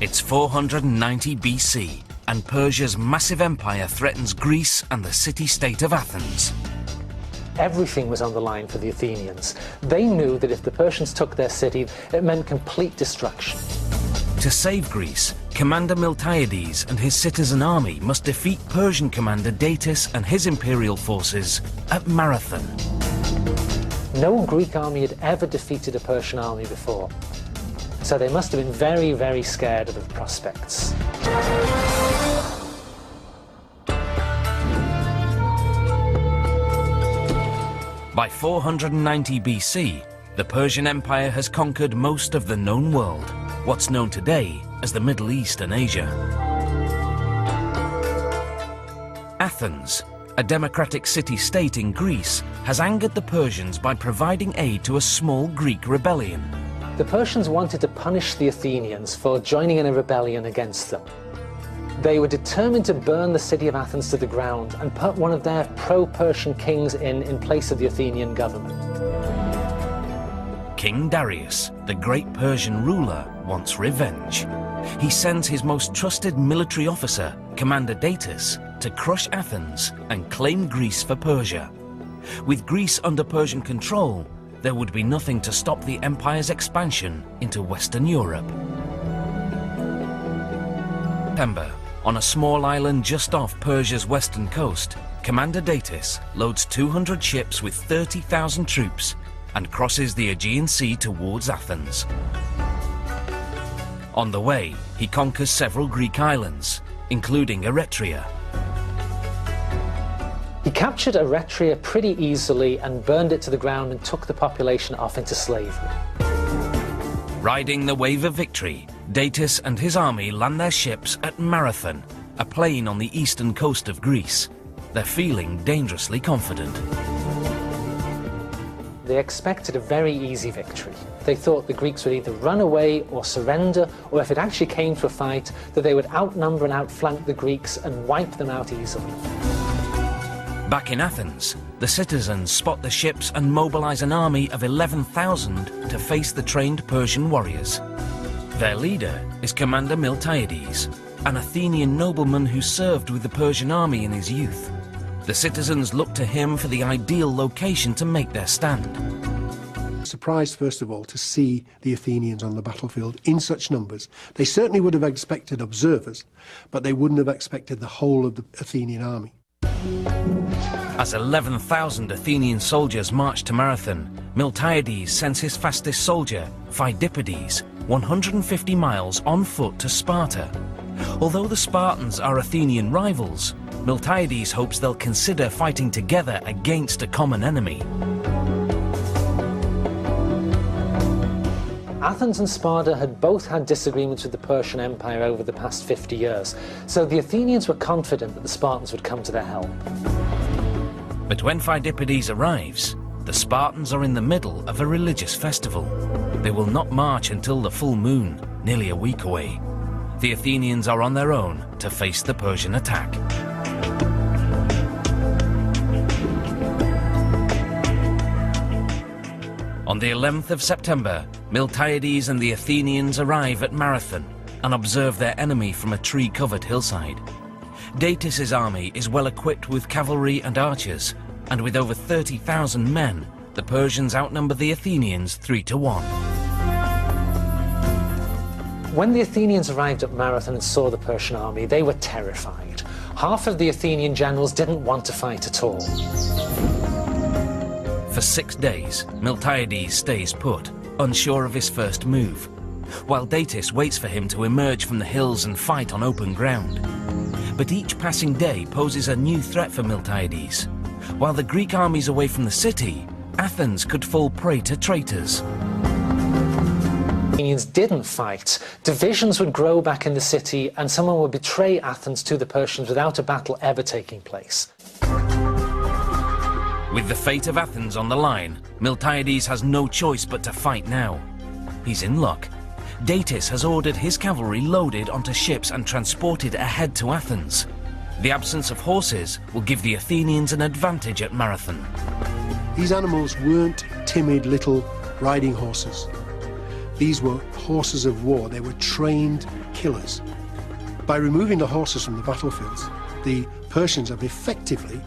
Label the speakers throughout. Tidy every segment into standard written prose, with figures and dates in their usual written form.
Speaker 1: It's 490 BC, and Persia's massive empire threatens Greece and the city-state of Athens.
Speaker 2: Everything was on the line for the Athenians. They knew that if the Persians took their city, it meant complete destruction.
Speaker 1: To save Greece, Commander Miltiades and his citizen army must defeat Persian commander Datis and his imperial forces at Marathon.
Speaker 2: No Greek army had ever defeated a Persian army before, so they must have been very, very scared of the prospects.
Speaker 1: By 490 BC, the Persian Empire has conquered most of the known world, what's known today as the Middle East and Asia. Athens, a democratic city-state in Greece, has angered the Persians by providing aid to a small Greek rebellion.
Speaker 2: The Persians wanted to punish the Athenians for joining in a rebellion against them. They were determined to burn the city of Athens to the ground and put one of their pro-Persian kings in place of the Athenian government.
Speaker 1: King Darius, the great Persian ruler, wants revenge. He sends his most trusted military officer, Commander Datis, to crush Athens and claim Greece for Persia. With Greece under Persian control, there would be nothing to stop the empire's expansion into Western Europe. September, on a small island just off Persia's western coast, Commander Datis loads 200 ships with 30,000 troops and crosses the Aegean Sea towards Athens. On the way, he conquers several Greek islands, including Eretria.
Speaker 2: He captured Eretria pretty easily and burned it to the ground and took the population off into slavery.
Speaker 1: Riding the wave of victory, Datis and his army land their ships at Marathon, a plain on the eastern coast of Greece. They're feeling dangerously confident.
Speaker 2: They expected a very easy victory. They thought the Greeks would either run away or surrender, or if it actually came to a fight, that they would outnumber and outflank the Greeks and wipe them out easily.
Speaker 1: Back in Athens, the citizens spot the ships and mobilize an army of 11,000 to face the trained Persian warriors. Their leader is Commander Miltiades, an Athenian nobleman who served with the Persian army in his youth. The citizens look to him for the ideal location to make their stand.
Speaker 3: Surprised, first of all, to see the Athenians on the battlefield in such numbers. They certainly would have expected observers, but they wouldn't have expected the whole of the Athenian army.
Speaker 1: As 11,000 Athenian soldiers march to Marathon, Miltiades sends his fastest soldier, Phidippides, 150 miles on foot to Sparta. Although the Spartans are Athenian rivals, Miltiades hopes they'll consider fighting together against a common enemy.
Speaker 2: Athens and Sparta had both had disagreements with the Persian Empire over the past 50 years, so the Athenians were confident that the Spartans would come to their help.
Speaker 1: But when Phidippides arrives, the Spartans are in the middle of a religious festival. They will not march until the full moon, nearly a week away. The Athenians are on their own to face the Persian attack. On the 11th of September, Miltiades and the Athenians arrive at Marathon and observe their enemy from a tree-covered hillside. Datis' army is well equipped with cavalry and archers, and with over 30,000 men, the Persians outnumber the Athenians 3-1.
Speaker 2: When the Athenians arrived at Marathon and saw the Persian army, they were terrified. Half of the Athenian generals didn't want to fight at all.
Speaker 1: For 6 days, Miltiades stays put, unsure of his first move, while Datis waits for him to emerge from the hills and fight on open ground. But each passing day poses a new threat for Miltiades. While the Greek army's away from the city, Athens could fall prey to traitors.
Speaker 2: The Athenians didn't fight. Divisions would grow back in the city and someone would betray Athens to the Persians without a battle ever taking place.
Speaker 1: With the fate of Athens on the line, Miltiades has no choice but to fight now. He's in luck. Datis has ordered his cavalry loaded onto ships and transported ahead to Athens. The absence of horses will give the Athenians an advantage at Marathon.
Speaker 3: These animals weren't timid little riding horses. These were horses of war. They were trained killers. By removing the horses from the battlefields, the Persians have effectively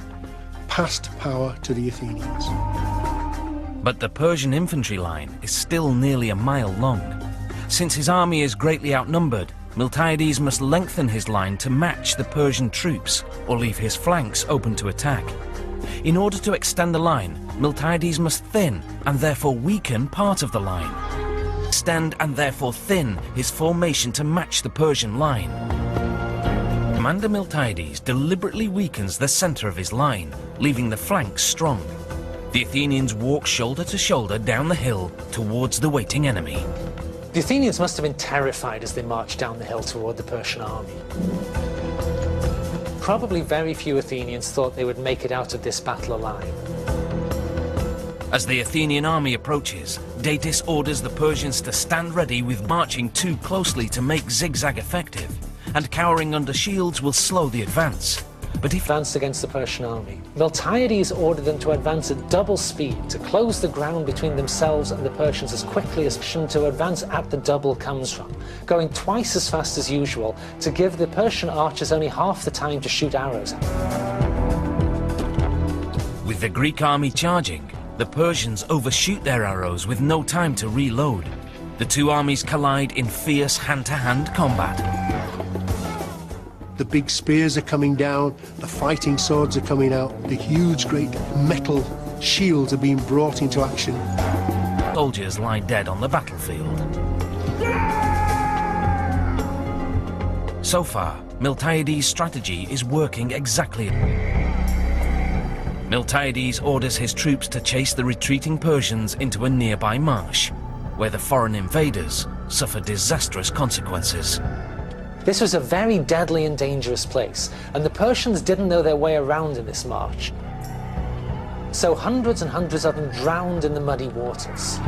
Speaker 3: passed power to the Athenians.
Speaker 1: But the Persian infantry line is still nearly a mile long. Since his army is greatly outnumbered, Miltiades must lengthen his line to match the Persian troops or leave his flanks open to attack. In order to extend the line, Miltiades must thin and therefore weaken part of the line. Extend and therefore thin his formation to match the Persian line. Commander Miltiades deliberately weakens the center of his line, leaving the flanks strong. The Athenians walk shoulder to shoulder down the hill towards the waiting enemy.
Speaker 2: The Athenians must have been terrified as they marched down the hill toward the Persian army. Probably very few Athenians thought they would make it out of this battle alive.
Speaker 1: As the Athenian army approaches, Datis orders the Persians to stand ready with marching too closely to make zigzag effective, and cowering under shields will slow the advance. But he
Speaker 2: Advanced against the Persian army. Miltiades ordered them to advance at double speed to close the ground between themselves and the Persians as quickly as to advance at the double comes from, going twice as fast as usual to give the Persian archers only half the time to shoot arrows at.
Speaker 1: With the Greek army charging, the Persians overshoot their arrows with no time to reload. The two armies collide in fierce hand-to-hand combat.
Speaker 3: The big spears are coming down, the fighting swords are coming out, the huge great metal shields are being brought into action.
Speaker 1: Soldiers lie dead on the battlefield. So far, Miltiades' strategy is working exactly. Miltiades orders his troops to chase the retreating Persians into a nearby marsh, where the foreign invaders suffer disastrous consequences.
Speaker 2: This was a very deadly and dangerous place, and the Persians didn't know their way around in this march. So hundreds and hundreds of them drowned in the muddy waters.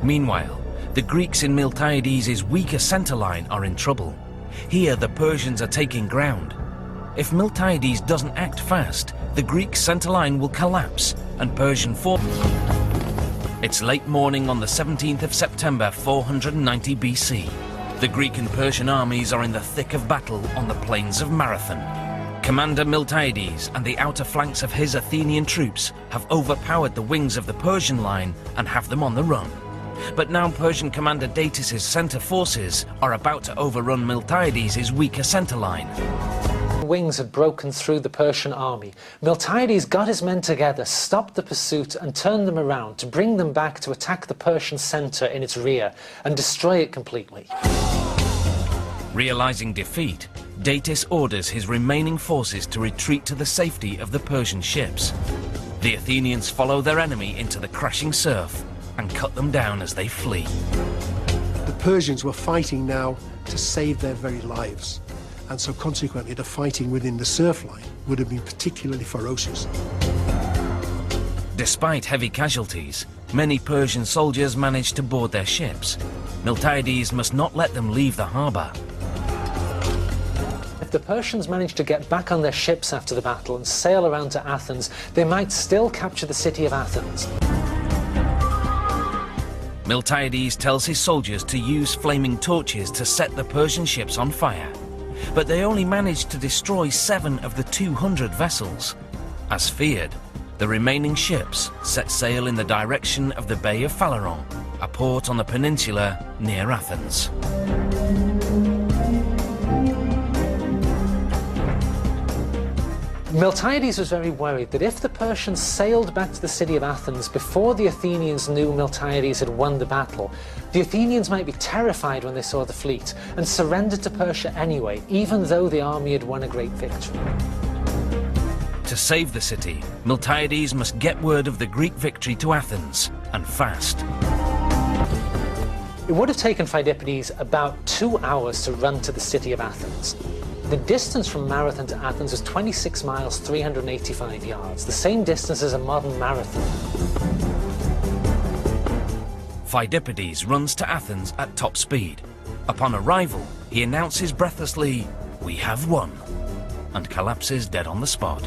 Speaker 1: Meanwhile, the Greeks in Miltiades' weaker center line are in trouble. Here the Persians are taking ground. If Miltiades doesn't act fast, the Greek center line will collapse and Persian forces. It's late morning on the 17th of September 490 BC. The Greek and Persian armies are in the thick of battle on the plains of Marathon. Commander Miltiades and the outer flanks of his Athenian troops have overpowered the wings of the Persian line and have them on the run. But now Persian commander Datis' center forces are about to overrun Miltiades' weaker center line.
Speaker 2: Wings had broken through the Persian army. Miltiades got his men together, stopped the pursuit and turned them around to bring them back to attack the Persian center in its rear and destroy it completely.
Speaker 1: Realizing defeat, Datis orders his remaining forces to retreat to the safety of the Persian ships. The Athenians follow their enemy into the crashing surf and cut them down as they flee.
Speaker 3: The Persians were fighting now to save their very lives, and so consequently the fighting within the surf line would have been particularly ferocious.
Speaker 1: Despite heavy casualties, many Persian soldiers managed to board their ships. Miltiades must not let them leave the harbor.
Speaker 2: If the Persians managed to get back on their ships after the battle and sail around to Athens, they might still capture the city of Athens.
Speaker 1: Miltiades tells his soldiers to use flaming torches to set the Persian ships on fire. But they only managed to destroy 7 of the 200 vessels. As feared, the remaining ships set sail in the direction of the Bay of Phaleron, a port on the peninsula near Athens.
Speaker 2: Miltiades was very worried that if the Persians sailed back to the city of Athens before the Athenians knew Miltiades had won the battle, the Athenians might be terrified when they saw the fleet and surrendered to Persia anyway, even though the army had won a great victory.
Speaker 1: To save the city, Miltiades must get word of the Greek victory to Athens, and fast.
Speaker 2: It would have taken Phidippides about 2 hours to run to the city of Athens. The distance from Marathon to Athens was 26 miles, 385 yards, the same distance as a modern marathon.
Speaker 1: Phidippides runs to Athens at top speed. Upon arrival, he announces breathlessly, "We have won," and collapses dead on the spot.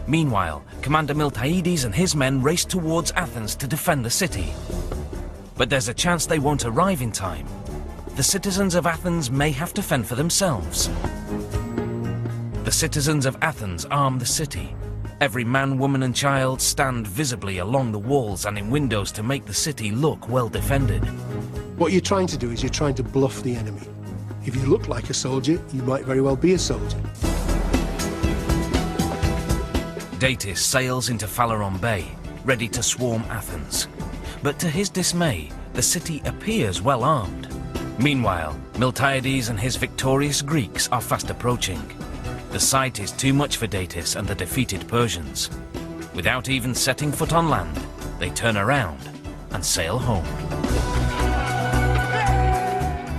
Speaker 1: Meanwhile, Commander Miltiades and his men race towards Athens to defend the city. but there's a chance they won't arrive in time. The citizens of Athens may have to fend for themselves. The citizens of Athens arm the city. Every man, woman and child stand visibly along the walls and in windows to make the city look well defended.
Speaker 3: What you're trying to do is you're trying to bluff the enemy. If you look like a soldier, you might very well be a soldier.
Speaker 1: Datis sails into Phaleron Bay, ready to swarm Athens. But to his dismay, the city appears well armed. Meanwhile, Miltiades and his victorious Greeks are fast approaching. The sight is too much for Datis and the defeated Persians. Without even setting foot on land, they turn around and sail home.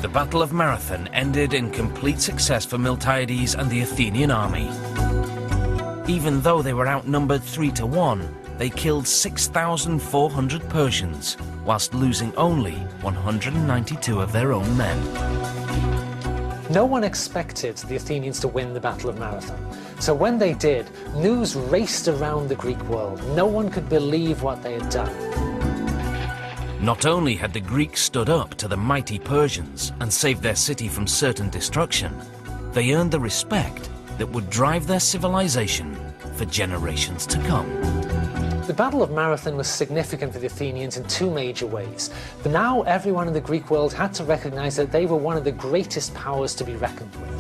Speaker 1: The Battle of Marathon ended in complete success for Miltiades and the Athenian army. Even though they were outnumbered 3-1, they killed 6,400 Persians, whilst losing only 192 of their own men.
Speaker 2: No one expected the Athenians to win the Battle of Marathon. So when they did, news raced around the Greek world. No one could believe what they had done.
Speaker 1: Not only had the Greeks stood up to the mighty Persians and saved their city from certain destruction, they earned the respect that would drive their civilization for generations to come.
Speaker 2: The Battle of Marathon was significant for the Athenians in two major ways. But now everyone in the Greek world had to recognize that they were one of the greatest powers to be reckoned with.